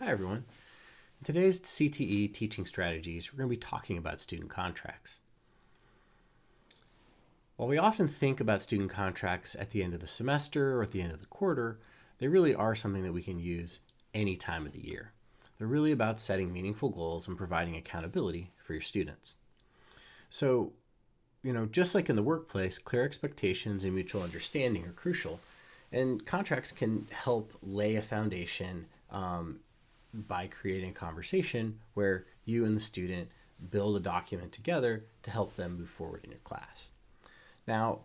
Hi everyone. In today's CTE teaching strategies, we're going to be talking about student contracts. While we often think about student contracts at the end of the semester or at the end of the quarter, they really are something that we can use any time of the year. They're really about setting meaningful goals and providing accountability for your students. So, just like in the workplace, clear expectations and mutual understanding are crucial, and contracts can help lay a foundation by creating a conversation where you and the student build a document together to help them move forward in your class. Now,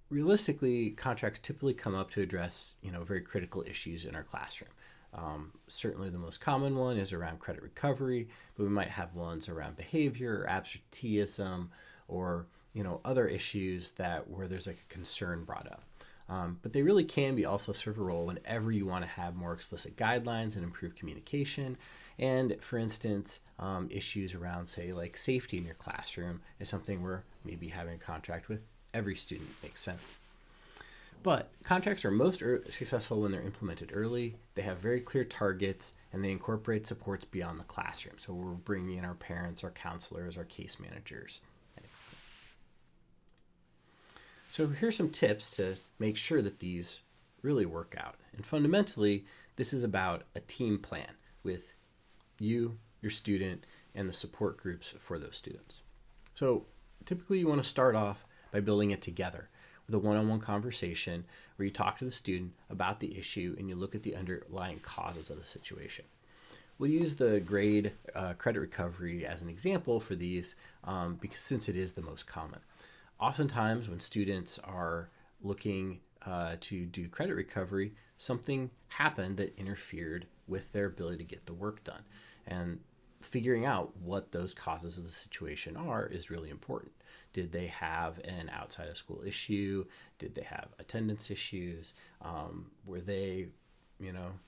realistically, contracts typically come up to address, very critical issues in our classroom. Certainly the most common one is around credit recovery, but we might have ones around behavior or absenteeism or, other issues where there's like a concern brought up. But they really can be also serve a role whenever you want to have more explicit guidelines and improve communication. And for instance, issues around, say, like safety in your classroom is something where maybe having a contract with every student makes sense. But contracts are most successful when they're implemented early. They have very clear targets and they incorporate supports beyond the classroom. So we're bringing in our parents, our counselors, our case managers. So here's some tips to make sure that these really work out. And fundamentally, this is about a team plan with you, your student, and the support groups for those students. So typically you want to start off by building it together with a one-on-one conversation where you talk to the student about the issue and you look at the underlying causes of the situation. We'll use the grade credit recovery as an example for these because since it is the most common. Oftentimes when students are looking to do credit recovery, something happened that interfered with their ability to get the work done. And figuring out what those causes of the situation are is really important. Did they have an outside of school issue? Did they have attendance issues? Were they,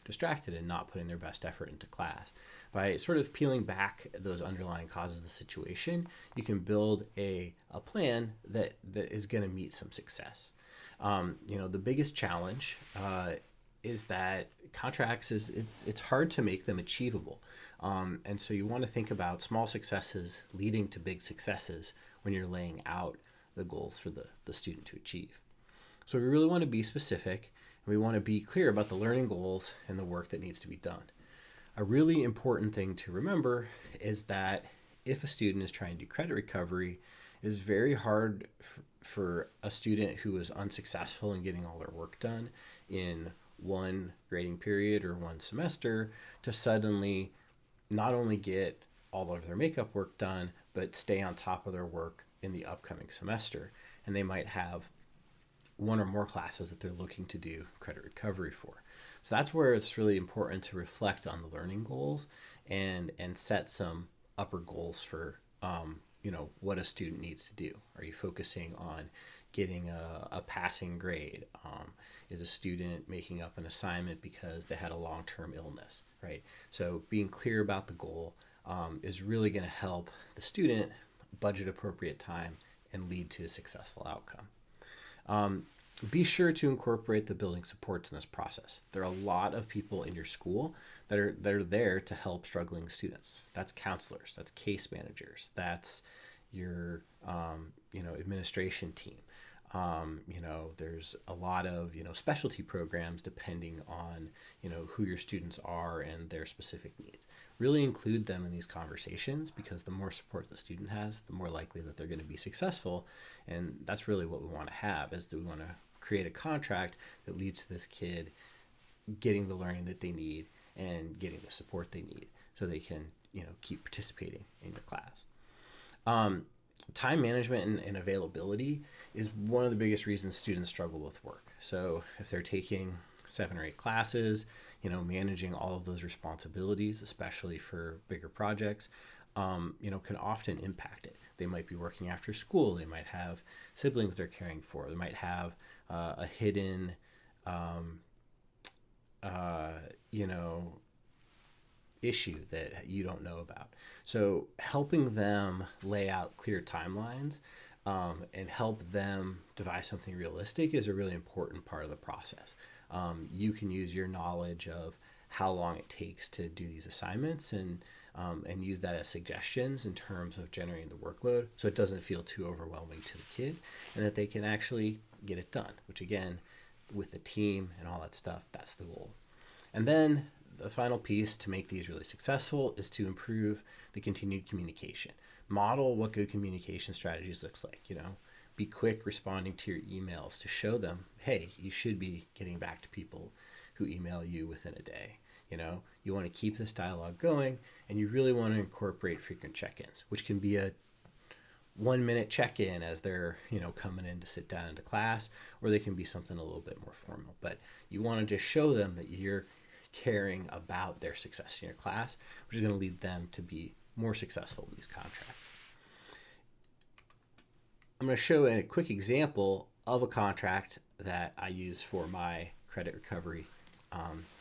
distracted and not putting their best effort into class? By sort of peeling back those underlying causes of the situation, you can build a plan that is going to meet some success. The biggest challenge is that contracts it's hard to make them achievable. And so you want to think about small successes leading to big successes when you're laying out the goals for the student to achieve. So we really want to be specific, and we want to be clear about the learning goals and the work that needs to be done. A really important thing to remember is that if a student is trying to do credit recovery, it is very hard for a student who is unsuccessful in getting all their work done in one grading period or one semester to suddenly not only get all of their makeup work done, but stay on top of their work in the upcoming semester. And they might have one or more classes that they're looking to do credit recovery for. So that's where it's really important to reflect on the learning goals and set some upper goals for what a student needs to do. Are you focusing on getting a passing grade? Is a student making up an assignment because they had a long-term illness, right? So being clear about the goal is really going to help the student budget appropriate time and lead to a successful outcome. Be sure to incorporate the building supports in this process. There are a lot of people in your school that are there to help struggling students. That's counselors, that's case managers, that's your administration team. There's a lot of specialty programs depending on who your students are and their specific needs. Really include them in these conversations because the more support the student has, the more likely that they're going to be successful. And that's really what we want to have, is that we want to create a contract that leads to this kid getting the learning that they need and getting the support they need so they can keep participating in the class. Time management and availability is one of the biggest reasons students struggle with work. So if they're taking 7 or 8 classes, managing all of those responsibilities, especially for bigger projects, can often impact it. They might be working after school. They might have siblings they're caring for. They might have a hidden, issue that you don't know about. So helping them lay out clear timelines and help them devise something realistic is a really important part of the process. You can use your knowledge of how long it takes to do these assignments, and use that as suggestions in terms of generating the workload, so it doesn't feel too overwhelming to the kid, and that they can actually get it done, which again, with the team and all that stuff, that's the goal. And then the final piece to make these really successful is to improve the continued communication. Model what good communication strategies looks like, be quick responding to your emails to show them, hey, you should be getting back to people who email you within a day. You want to keep this dialogue going, and you really want to incorporate frequent check-ins, which can be a 1-minute check-in as they're coming in to sit down into class, or they can be something a little bit more formal. But you want to just show them that you're caring about their success in your class, which is going to lead them to be more successful in these contracts. I'm going to show a quick example of a contract that I use for my credit recovery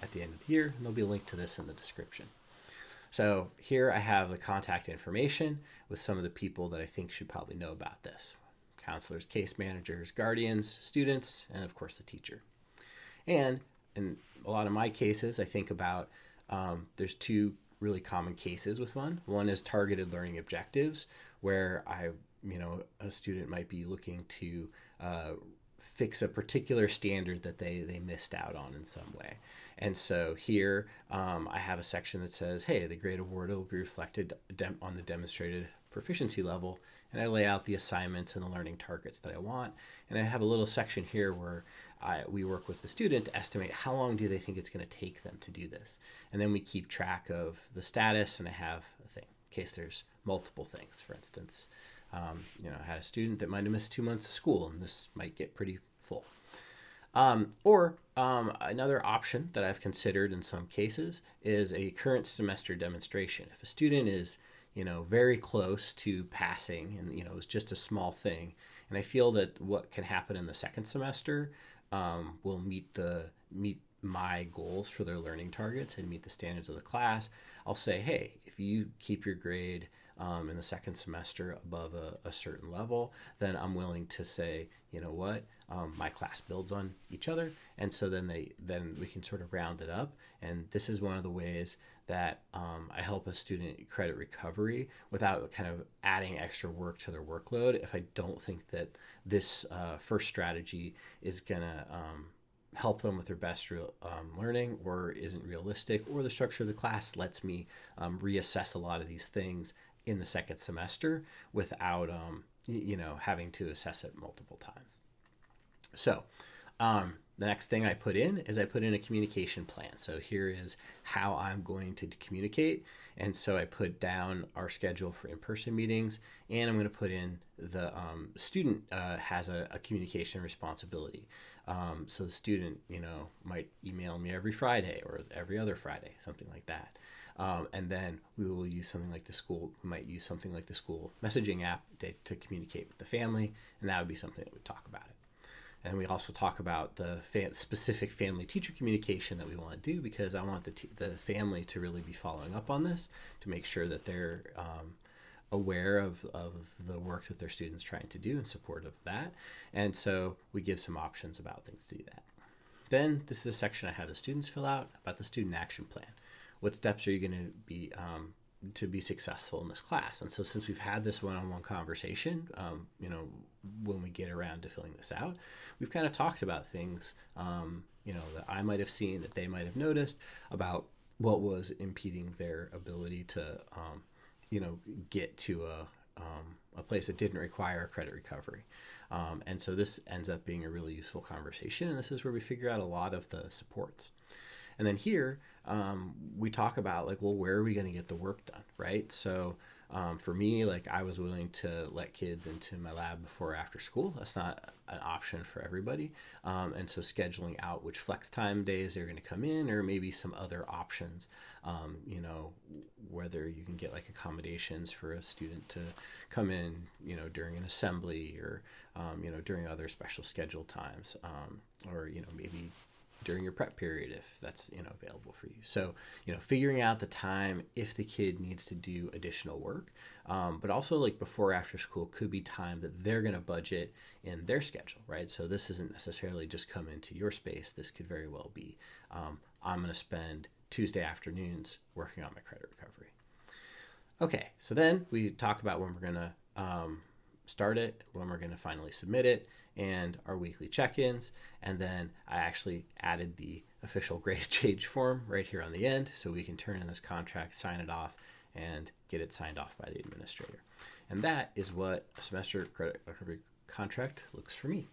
at the end of the year, and there'll be a link to this in the description. So here I have the contact information with some of the people that I think should probably know about this: counselors, case managers, guardians, students, and of course the teacher. And in a lot of my cases, I think about there's two really common cases with one. One is targeted learning objectives, where a student might be looking to fix a particular standard that they missed out on in some way. And so here I have a section that says, hey, the grade award will be reflected on the demonstrated proficiency level, and I lay out the assignments and the learning targets that I want. And I have a little section here where we work with the student to estimate how long do they think it's going to take them to do this. And then we keep track of the status, and I have a thing in case there's multiple things. For instance, I had a student that might have missed 2 months of school, and this might get pretty full. Or another option that I've considered in some cases is a current semester demonstration. If a student is, very close to passing, and, it's just a small thing, and I feel that what can happen in the second semester will meet my goals for their learning targets and meet the standards of the class, I'll say, hey, if you keep your grade in the second semester above a certain level, then I'm willing to say, my class builds on each other, and so then we can sort of round it up. And this is one of the ways that I help a student credit recovery without kind of adding extra work to their workload if I don't think that this first strategy is gonna help them with their best learning, or isn't realistic, or the structure of the class lets me reassess a lot of these things in the second semester without having to assess it multiple times. So the next thing I put in a communication plan. So here is how I'm going to communicate. And so I put down our schedule for in-person meetings, and I'm going to put in the student has a communication responsibility. So the student, might email me every Friday or every other Friday, something like that. And then we will use something like we might use something like the school messaging app to communicate with the family, and that would be something that we talk about it. And we also talk about the specific family-teacher communication that we want to do, because I want the family to really be following up on this to make sure that they're aware of the work that their student's trying to do in support of that. And so we give some options about things to do that. Then this is a section I have the students fill out about the student action plan. What steps are you going to be successful in this class? And so since we've had this one-on-one conversation, when we get around to filling this out, we've kind of talked about things, that I might have seen, that they might have noticed about what was impeding their ability to, get to a place that didn't require credit recovery. And so this ends up being a really useful conversation, and this is where we figure out a lot of the supports. And then here, we talk about where are we going to get the work done, right? So for me, I was willing to let kids into my lab before or after school. That's not an option for everybody. And so scheduling out which flex time days they're going to come in, or maybe some other options, whether you can get accommodations for a student to come in, during an assembly, or, during other special scheduled times, or, maybe during your prep period if that's available for you. So figuring out the time if the kid needs to do additional work, but also before or after school could be time that they're going to budget in their schedule, right? So this isn't necessarily just come into your space. This could very well be I'm going to spend Tuesday afternoons working on my credit recovery. Okay, so then we talk about when we're going to start it, when we're going to finally submit it, and our weekly check-ins. And then I actually added the official grade change form right here on the end so we can turn in this contract, sign it off, and get it signed off by the administrator. And that is what a semester credit recovery contract looks for me.